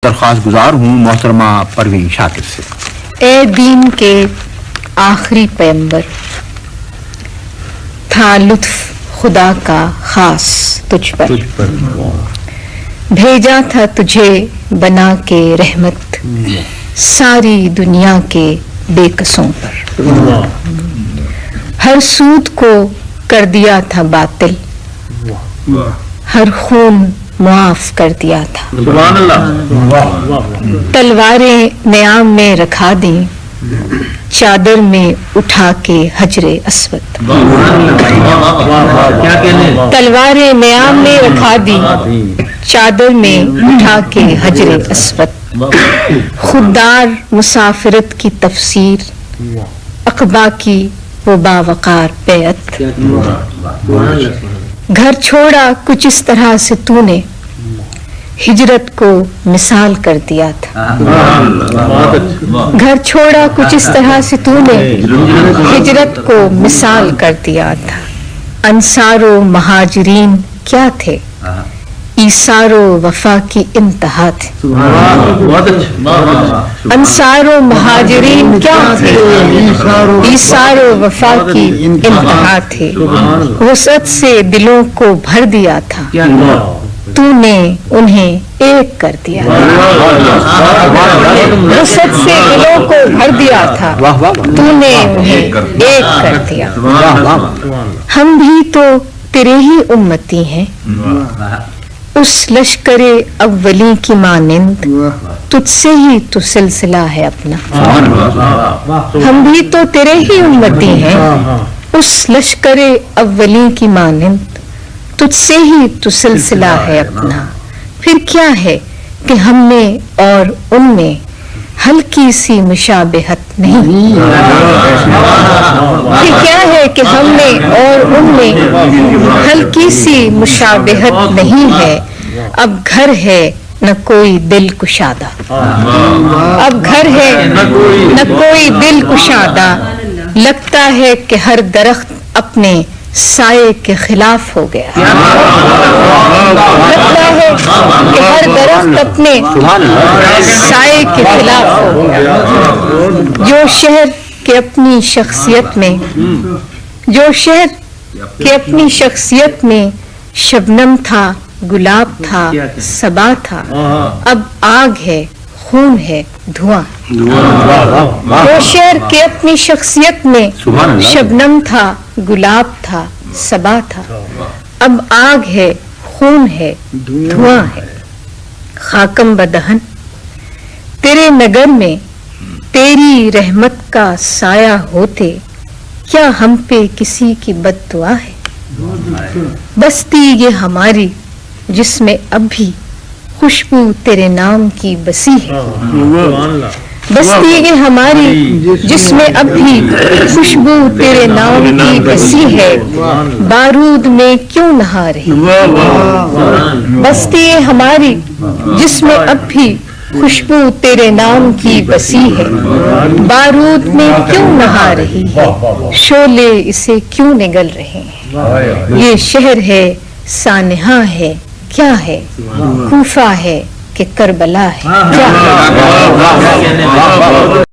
درخواست گزار ہوں محترمہ پروین شاکر سے۔ اے دین کے آخری پیغمبر، تھا لطف خدا کا خاص تجھ پر، بھیجا تھا تجھے بنا کے رحمت ساری دنیا کے بے کسوں پر، ہر سود کو کر دیا تھا باطل، ہر خون معاف کر دیا تھا، تلواریں نیام میں رکھا دیں چادر میں اٹھا کے حجر اسود، تلواریں نیام میں رکھا دی چادر میں اٹھا کے حجر اسود، خوددار مسافرت کی تفسیر عقبہ کی وہ باوقار بیعت، گھر چھوڑا کچھ اس طرح سے تو نے ہجرت کو مثال کر دیا تھا، گھر چھوڑا کچھ اس طرح سے تو نے ہجرت کو مثال کر دیا تھا، انصار و مہاجرین کیا تھے ایثار و وفا کی انتہا تھے، انصار و مہاجرین کیا تھے ایثار و وفا کی انتہا تھے، وسعت سے دلوں کو بھر دیا تھا تو نے انہیں ایک کر دیا، وسعت سے دلوں کو بھر دیا تھا تو نے انہیں ایک کر دیا، ہم بھی تو تیرے ہی امتی ہیں اس لشکر اولی کی مانند، تجھ سے ہی تو سلسلہ ہے اپنا، ہم بھی تو تیرے ہی امتی ہیں اس لشکر اولی کی مانند، تجھ سے ہی تو سلسلہ ہے اپنا، پھر کیا ہے کہ ہم میں اور ان میں ہلکی سی مشابہت نہیں، پھر کیا ہے کہ ہم میں اور ان میں ہلکی سی مشابہت نہیں ہے، اب گھر ہے نہ کوئی دل کشادہ، اب گھر ہے نہ کوئی دل کشادہ، لگتا ہے کہ ہر درخت اپنے سائے کے خلاف ہو گیا، لگتا ہے کہ ہر درخت اپنے سائے کے خلاف ہو گیا، جو شہر کے اپنی شخصیت میں، جو شہر کے اپنی شخصیت میں شبنم تھا گلاب تھا صبا تھا، اب آگ ہے خون ہے دھواں، جو شہر کے اپنی شخصیت میں شبنم تھا گلاب تھا صبا تھا، اب آگ ہے خون ہے دھواں ہے، خاکم بدہن تیرے نگر میں تیری رحمت کا سایہ ہوتے، کیا ہم پہ کسی کی بد دعا ہے، بستی یہ ہماری جس میں اب بھی خوشبو تیرے نام کی بسی ہے، بستی یہ ہماری جس میں اب بھی خوشبو تیرے نام کی بسی ہے، بارود میں کیوں نہا رہی، بستی یہ ہماری جس میں اب بھی خوشبو تیرے نام کی بسی ہے، بارود میں کیوں نہا رہی ہے، شعلے اسے کیوں نگل رہے ہیں، یہ شہر ہے سانحہ ہے کیا ہے، کوفہ ہے کہ کربلا ہے کیا ہے۔